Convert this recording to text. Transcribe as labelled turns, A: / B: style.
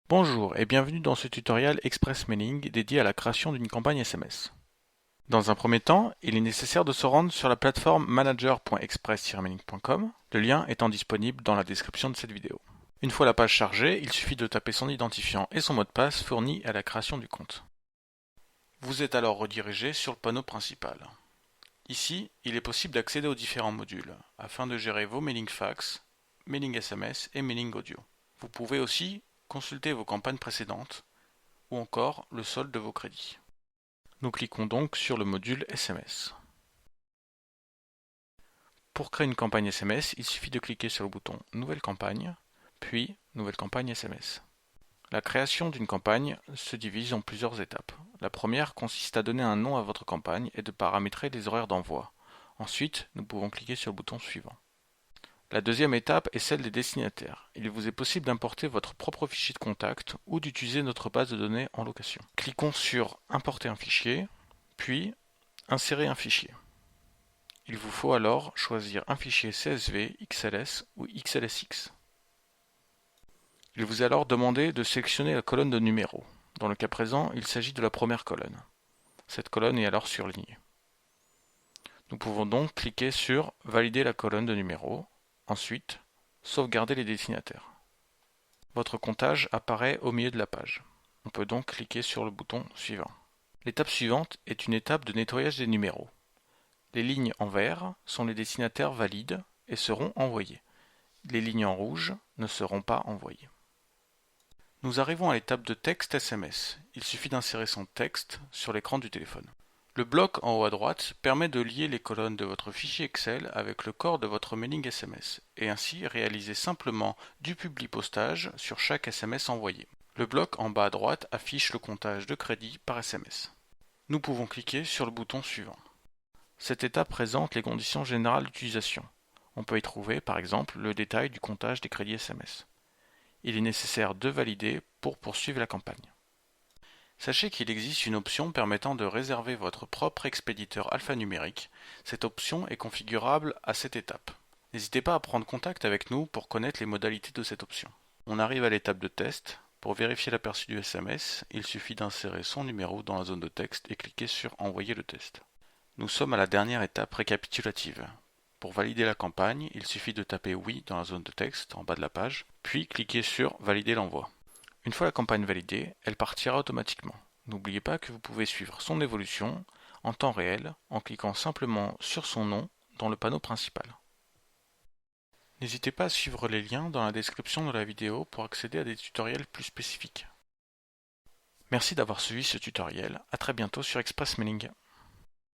A: Bonjour et bienvenue dans ce tutoriel Express Mailing dédié à la création d'une campagne SMS. Dans un premier temps, il est nécessaire de se rendre sur la plateforme manager.express-mailing.com, le lien étant disponible dans la description de cette vidéo. Une fois la page chargée, il suffit de taper son identifiant et son mot de passe fourni à la création du compte. Vous êtes alors redirigé sur le panneau principal. Ici, il est possible d'accéder aux différents modules, afin de gérer vos mailing fax, mailing SMS et mailing audio. Vous pouvez aussi consulter vos campagnes précédentes, ou encore le solde de vos crédits. Nous cliquons donc sur le module SMS. Pour créer une campagne SMS, il suffit de cliquer sur le bouton Nouvelle campagne, puis Nouvelle campagne SMS. La création d'une campagne se divise en plusieurs étapes. La première consiste à donner un nom à votre campagne et de paramétrer les horaires d'envoi. Ensuite, nous pouvons cliquer sur le bouton suivant. La deuxième étape est celle des destinataires. Il vous est possible d'importer votre propre fichier de contact ou d'utiliser notre base de données en location. Cliquons sur Importer un fichier, puis Insérer un fichier. Il vous faut alors choisir un fichier CSV, XLS ou XLSX. Il vous est alors demandé de sélectionner la colonne de numéros. Dans le cas présent, il s'agit de la première colonne. Cette colonne est alors surlignée. Nous pouvons donc cliquer sur Valider la colonne de numéros, ensuite Sauvegarder les destinataires. Votre comptage apparaît au milieu de la page. On peut donc cliquer sur le bouton suivant. L'étape suivante est une étape de nettoyage des numéros. Les lignes en vert sont les destinataires valides et seront envoyés. Les lignes en rouge ne seront pas envoyées. Nous arrivons à l'étape de texte SMS. Il suffit d'insérer son texte sur l'écran du téléphone. Le bloc en haut à droite permet de lier les colonnes de votre fichier Excel avec le corps de votre mailing SMS et ainsi réaliser simplement du publi-postage sur chaque SMS envoyé. Le bloc en bas à droite affiche le comptage de crédits par SMS. Nous pouvons cliquer sur le bouton suivant. Cette étape présente les conditions générales d'utilisation. On peut y trouver par exemple le détail du comptage des crédits SMS. Il est nécessaire de valider pour poursuivre la campagne. Sachez qu'il existe une option permettant de réserver votre propre expéditeur alphanumérique. Cette option est configurable à cette étape. N'hésitez pas à prendre contact avec nous pour connaître les modalités de cette option. On arrive à l'étape de test. Pour vérifier l'aperçu du SMS, il suffit d'insérer son numéro dans la zone de texte et cliquer sur Envoyer le test. Nous sommes à la dernière étape récapitulative. Pour valider la campagne, il suffit de taper Oui dans la zone de texte en bas de la page, puis cliquer sur Valider l'envoi. Une fois la campagne validée, elle partira automatiquement. N'oubliez pas que vous pouvez suivre son évolution en temps réel en cliquant simplement sur son nom dans le panneau principal. N'hésitez pas à suivre les liens dans la description de la vidéo pour accéder à des tutoriels plus spécifiques. Merci d'avoir suivi ce tutoriel, à très bientôt sur Express Mailing.